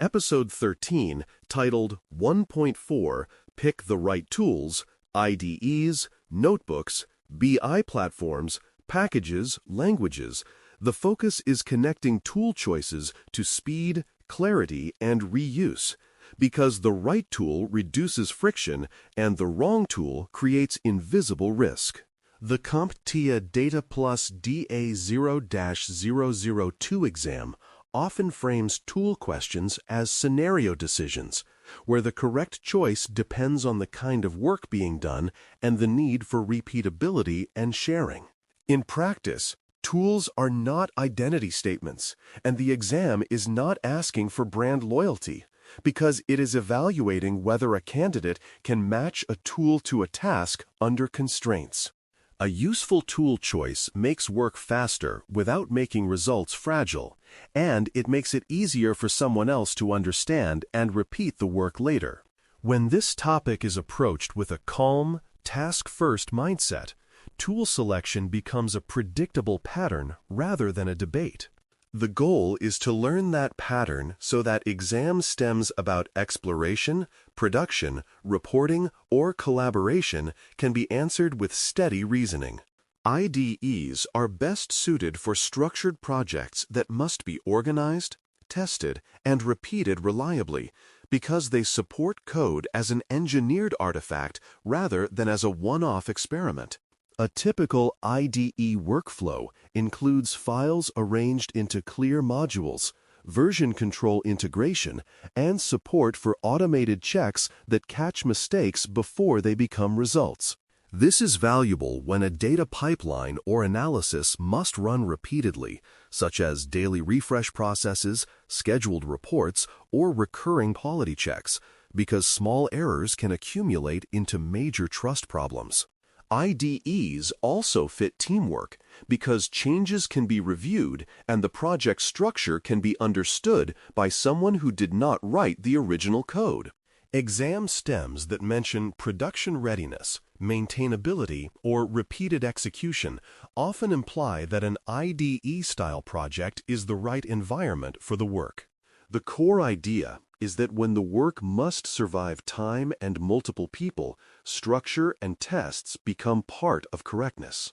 Episode 13, titled 1.4, Pick the Right Tools, IDEs, Notebooks, BI Platforms, Packages, Languages, the focus is connecting tool choices to speed, clarity, and reuse, because the right tool reduces friction and the wrong tool creates invisible risk. The CompTIA Data DA0-002 exam often frames tool questions as scenario decisions, where the correct choice depends on the kind of work being done and the need for repeatability and sharing. In practice, tools are not identity statements, and the exam is not asking for brand loyalty, because it is evaluating whether a candidate can match a tool to a task under constraints. A useful tool choice makes work faster without making results fragile, and it makes it easier for someone else to understand and repeat the work later. When this topic is approached with a calm, task-first mindset, tool selection becomes a predictable pattern rather than a debate. The goal is to learn that pattern so that exam stems about exploration, production, reporting, or collaboration can be answered with steady reasoning. IDEs are best suited for structured projects that must be organized, tested, and repeated reliably, because they support code as an engineered artifact rather than as a one-off experiment. A typical IDE workflow includes files arranged into clear modules, version control integration, and support for automated checks that catch mistakes before they become results. This is valuable when a data pipeline or analysis must run repeatedly, such as daily refresh processes, scheduled reports, or recurring quality checks, because small errors can accumulate into major trust problems. IDEs also fit teamwork because changes can be reviewed and the project structure can be understood by someone who did not write the original code. Exam stems that mention production readiness, maintainability, or repeated execution often imply that an IDE-style project is the right environment for the work. The core idea is that when the work must survive time and multiple people, structure and tests become part of correctness.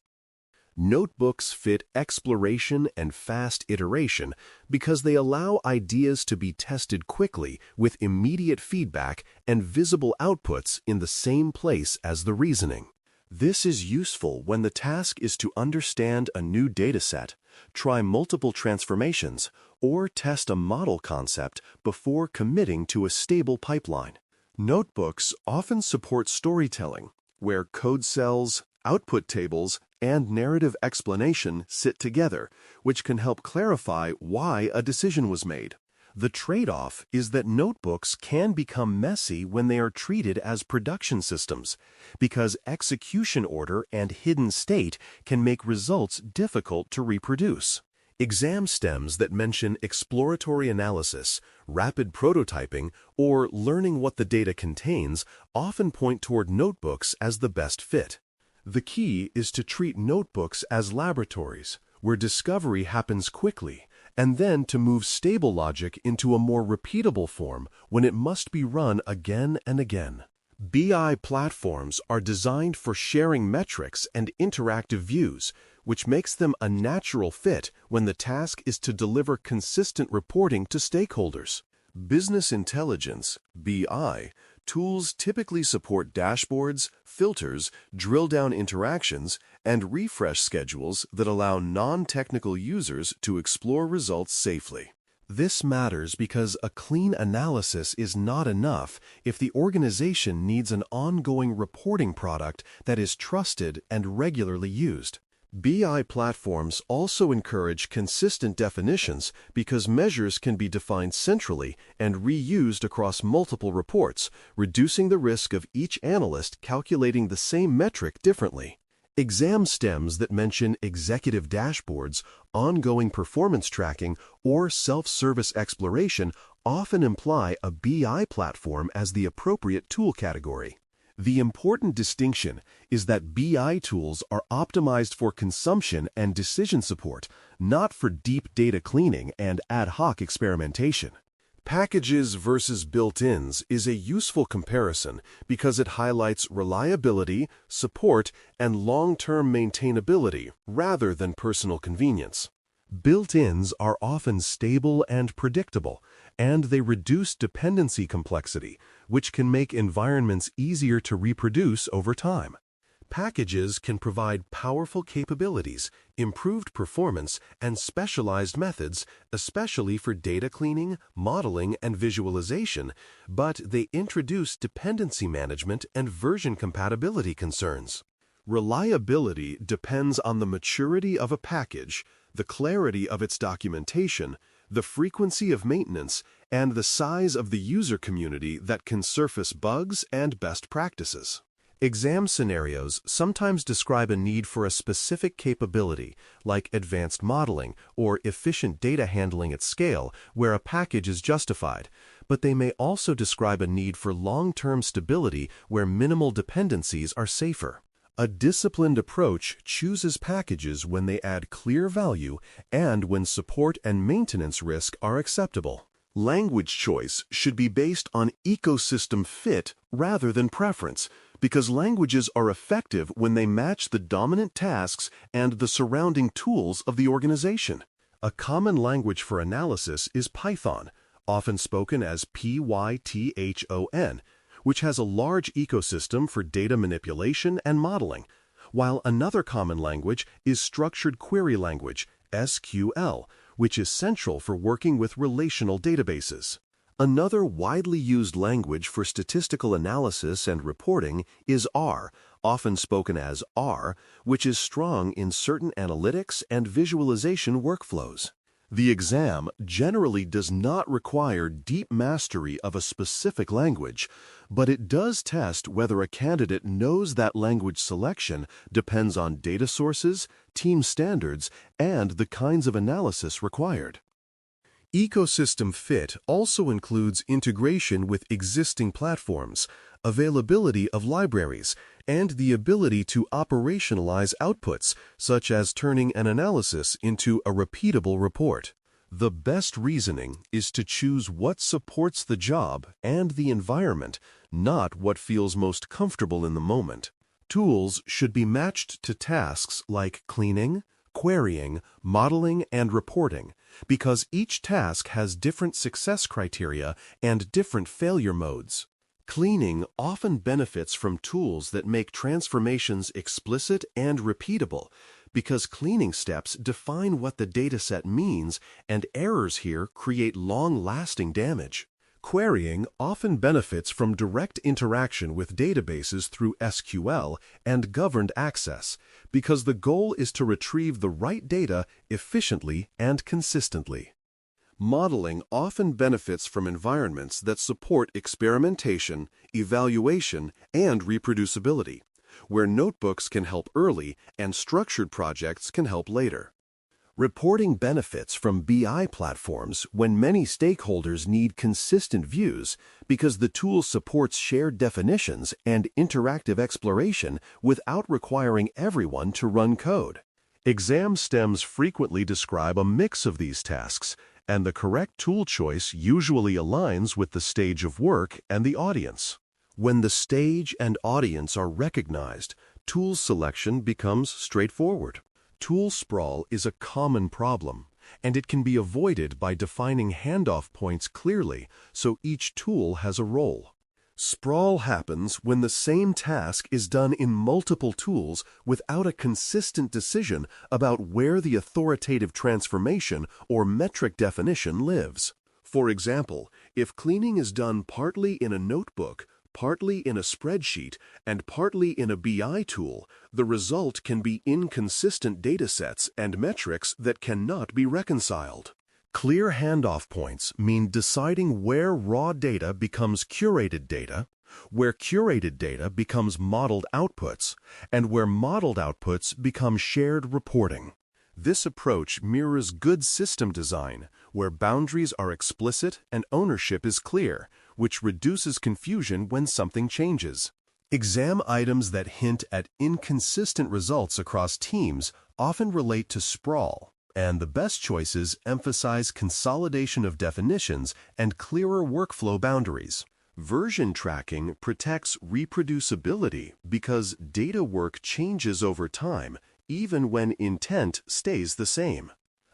Notebooks fit exploration and fast iteration because they allow ideas to be tested quickly with immediate feedback and visible outputs in the same place as the reasoning. This is useful when the task is to understand a new dataset, try multiple transformations, or test a model concept before committing to a stable pipeline. Notebooks often support storytelling, where code cells, output tables, and narrative explanation sit together, which can help clarify why a decision was made. The trade-off is that notebooks can become messy when they are treated as production systems, because execution order and hidden state can make results difficult to reproduce. Exam stems that mention exploratory analysis, rapid prototyping, or learning what the data contains often point toward notebooks as the best fit. The key is to treat notebooks as laboratories, where discovery happens quickly, and then to move stable logic into a more repeatable form when it must be run again and again. BI platforms are designed for sharing metrics and interactive views, which makes them a natural fit when the task is to deliver consistent reporting to stakeholders. Business intelligence, BI, tools typically support dashboards, filters, drill-down interactions, and refresh schedules that allow non-technical users to explore results safely. This matters because a clean analysis is not enough if the organization needs an ongoing reporting product that is trusted and regularly used. BI platforms also encourage consistent definitions because measures can be defined centrally and reused across multiple reports, reducing the risk of each analyst calculating the same metric differently. Exam stems that mention executive dashboards, ongoing performance tracking, or self-service exploration often imply a BI platform as the appropriate tool category. The important distinction is that BI tools are optimized for consumption and decision support, not for deep data cleaning and ad hoc experimentation. Packages versus built-ins is a useful comparison because it highlights reliability, support, and long-term maintainability rather than personal convenience. Built-ins are often stable and predictable, and they reduce dependency complexity, which can make environments easier to reproduce over time. Packages can provide powerful capabilities, improved performance, and specialized methods, especially for data cleaning, modeling, and visualization, but they introduce dependency management and version compatibility concerns. Reliability depends on the maturity of a package, the clarity of its documentation, the frequency of maintenance, and the size of the user community that can surface bugs and best practices. Exam scenarios sometimes describe a need for a specific capability, like advanced modeling or efficient data handling at scale, where a package is justified, but they may also describe a need for long-term stability where minimal dependencies are safer. A disciplined approach chooses packages when they add clear value and when support and maintenance risk are acceptable. Language choice should be based on ecosystem fit rather than preference, because languages are effective when they match the dominant tasks and the surrounding tools of the organization. A common language for analysis is Python, often spoken as Python, which has a large ecosystem for data manipulation and modeling, while another common language is structured query language, SQL, which is central for working with relational databases. Another widely used language for statistical analysis and reporting is R, often spoken as R, which is strong in certain analytics and visualization workflows. The exam generally does not require deep mastery of a specific language, but it does test whether a candidate knows that language selection depends on data sources, team standards, and the kinds of analysis required. Ecosystem fit also includes integration with existing platforms, availability of libraries, and the ability to operationalize outputs, such as turning an analysis into a repeatable report. The best reasoning is to choose what supports the job and the environment, not what feels most comfortable in the moment. Tools should be matched to tasks like cleaning, querying, modeling, and reporting, because each task has different success criteria and different failure modes. Cleaning often benefits from tools that make transformations explicit and repeatable, because cleaning steps define what the dataset means, and errors here create long-lasting damage. Querying often benefits from direct interaction with databases through SQL and governed access, because the goal is to retrieve the right data efficiently and consistently. Modeling often benefits from environments that support experimentation, evaluation, and reproducibility, where notebooks can help early and structured projects can help later. Reporting benefits from BI platforms when many stakeholders need consistent views because the tool supports shared definitions and interactive exploration without requiring everyone to run code. Exam stems frequently describe a mix of these tasks, and the correct tool choice usually aligns with the stage of work and the audience. When the stage and audience are recognized, tool selection becomes straightforward. Tool sprawl is a common problem, and it can be avoided by defining handoff points clearly so each tool has a role. Sprawl happens when the same task is done in multiple tools without a consistent decision about where the authoritative transformation or metric definition lives. For example, if cleaning is done partly in a notebook, partly in a spreadsheet, and partly in a BI tool, the result can be inconsistent datasets and metrics that cannot be reconciled. Clear handoff points mean deciding where raw data becomes curated data, where curated data becomes modeled outputs, and where modeled outputs become shared reporting. This approach mirrors good system design, where boundaries are explicit and ownership is clear, which reduces confusion when something changes. Exam items that hint at inconsistent results across teams often relate to sprawl. and the best choices emphasize consolidation of definitions and clearer workflow boundaries. Version tracking protects reproducibility because data work changes over time, even when intent stays the same.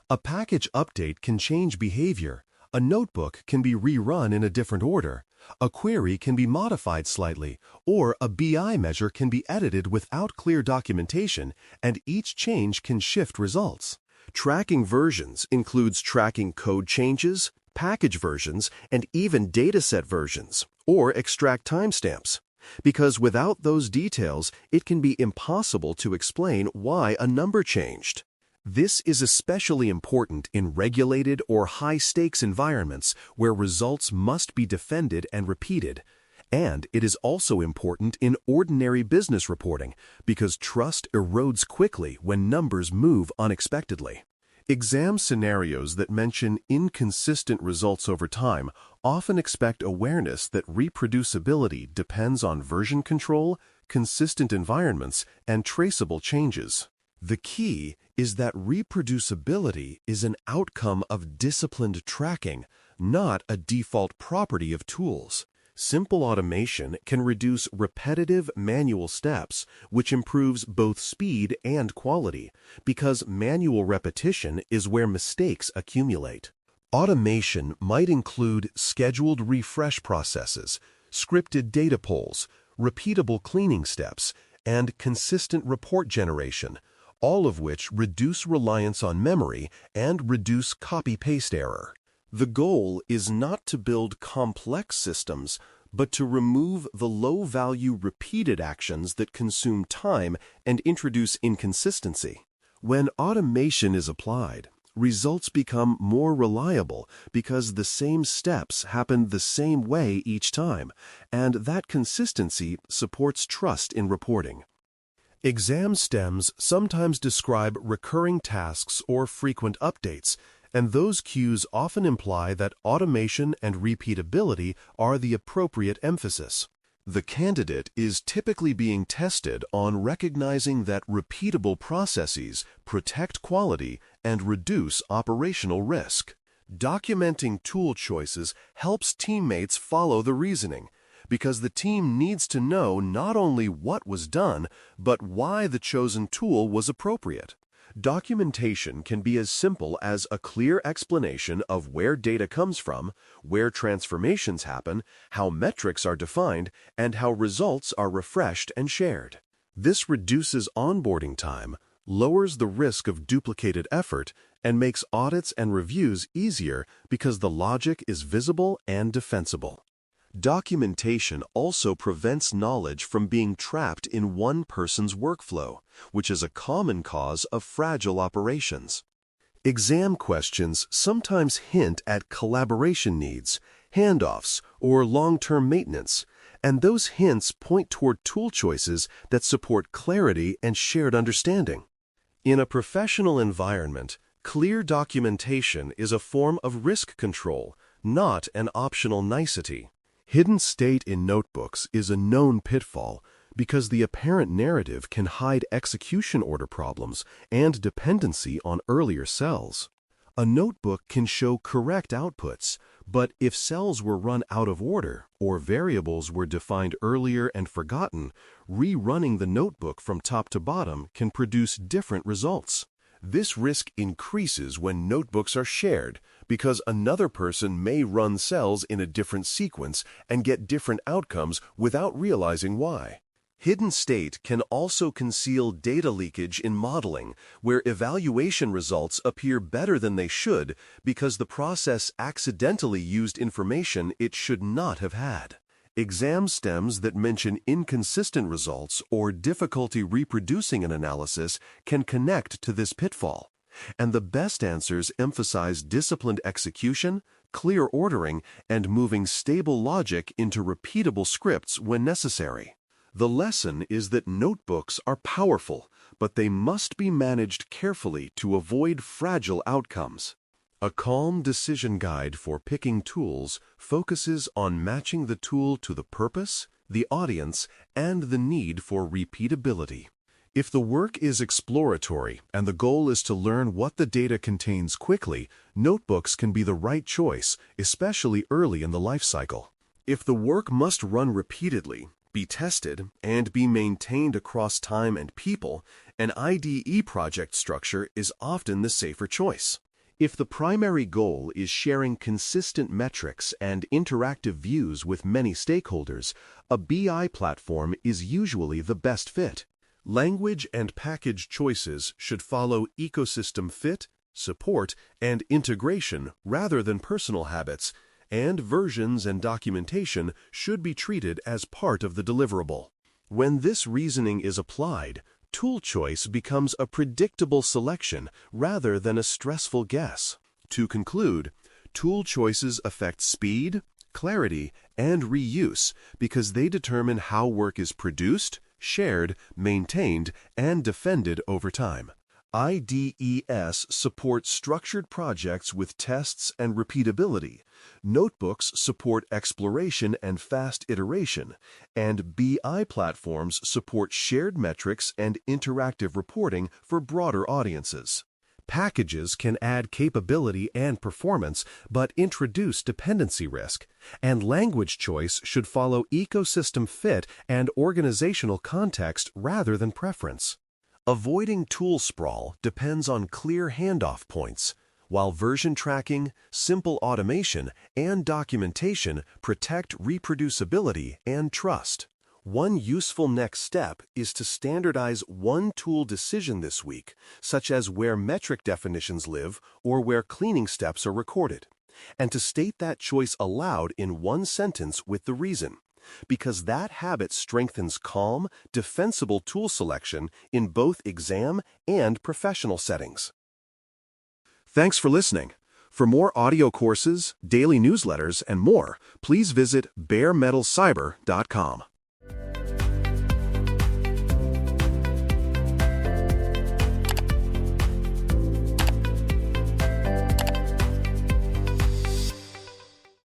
A package update can change behavior, a notebook can be rerun in a different order, a query can be modified slightly, or a BI measure can be edited without clear documentation, and each change can shift results. Tracking versions includes tracking code changes, package versions, and even dataset versions, or extract timestamps. Because without those details, it can be impossible to explain why a number changed. This is especially important in regulated or high-stakes environments where results must be defended and repeated. And it is also important in ordinary business reporting because trust erodes quickly when numbers move unexpectedly. Exam scenarios that mention inconsistent results over time often expect awareness that reproducibility depends on version control, consistent environments, and traceable changes. The key is that reproducibility is an outcome of disciplined tracking, not a default property of tools. Simple automation can reduce repetitive manual steps, which improves both speed and quality, because manual repetition is where mistakes accumulate. Automation might include scheduled refresh processes, scripted data polls, repeatable cleaning steps, and consistent report generation, all of which reduce reliance on memory and reduce copy-paste error. The goal is not to build complex systems, but to remove the low-value repeated actions that consume time and introduce inconsistency. When automation is applied, results become more reliable because the same steps happen the same way each time, and that consistency supports trust in reporting. Exam stems sometimes describe recurring tasks or frequent updates, and those cues often imply that automation and repeatability are the appropriate emphasis. The candidate is typically being tested on recognizing that repeatable processes protect quality and reduce operational risk. Documenting tool choices helps teammates follow the reasoning, because the team needs to know not only what was done, but why the chosen tool was appropriate. Documentation can be as simple as a clear explanation of where data comes from, where transformations happen, how metrics are defined, and how results are refreshed and shared. This reduces onboarding time, lowers the risk of duplicated effort, and makes audits and reviews easier because the logic is visible and defensible. Documentation also prevents knowledge from being trapped in one person's workflow, which is a common cause of fragile operations. Exam questions sometimes hint at collaboration needs, handoffs, or long-term maintenance, and those hints point toward tool choices that support clarity and shared understanding. In a professional environment, clear documentation is a form of risk control, not an optional nicety. Hidden state in notebooks is a known pitfall because the apparent narrative can hide execution order problems and dependency on earlier cells. A notebook can show correct outputs, but if cells were run out of order or variables were defined earlier and forgotten, rerunning the notebook from top to bottom can produce different results. This risk increases when notebooks are shared because another person may run cells in a different sequence and get different outcomes without realizing why. Hidden state can also conceal data leakage in modeling, where evaluation results appear better than they should because the process accidentally used information it should not have had. Exam stems that mention inconsistent results or difficulty reproducing an analysis can connect to this pitfall, and the best answers emphasize disciplined execution, clear ordering, and moving stable logic into repeatable scripts when necessary. The lesson is that notebooks are powerful, but they must be managed carefully to avoid fragile outcomes. A calm decision guide for picking tools focuses on matching the tool to the purpose, the audience, and the need for repeatability. If the work is exploratory and the goal is to learn what the data contains quickly, notebooks can be the right choice, especially early in the life cycle. If the work must run repeatedly, be tested, and be maintained across time and people, an IDE project structure is often the safer choice. If the primary goal is sharing consistent metrics and interactive views with many stakeholders, a BI platform is usually the best fit. Language and package choices should follow ecosystem fit, support, and integration rather than personal habits, and versions and documentation should be treated as part of the deliverable. When this reasoning is applied, tool choice becomes a predictable selection rather than a stressful guess. To conclude, tool choices affect speed, clarity, and reuse because they determine how work is produced, shared, maintained, and defended over time. IDEs support structured projects with tests and repeatability. Notebooks support exploration and fast iteration, and BI platforms support shared metrics and interactive reporting for broader audiences. Packages can add capability and performance, but introduce dependency risk, and language choice should follow ecosystem fit and organizational context rather than preference. Avoiding tool sprawl depends on clear handoff points, while version tracking, simple automation, and documentation protect reproducibility and trust. One useful next step is to standardize one tool decision this week, such as where metric definitions live or where cleaning steps are recorded, and to state that choice aloud in one sentence with the reason, because that habit strengthens calm, defensible tool selection in both exam and professional settings. Thanks for listening. For more audio courses, daily newsletters, and more, please visit baremetalcyber.com.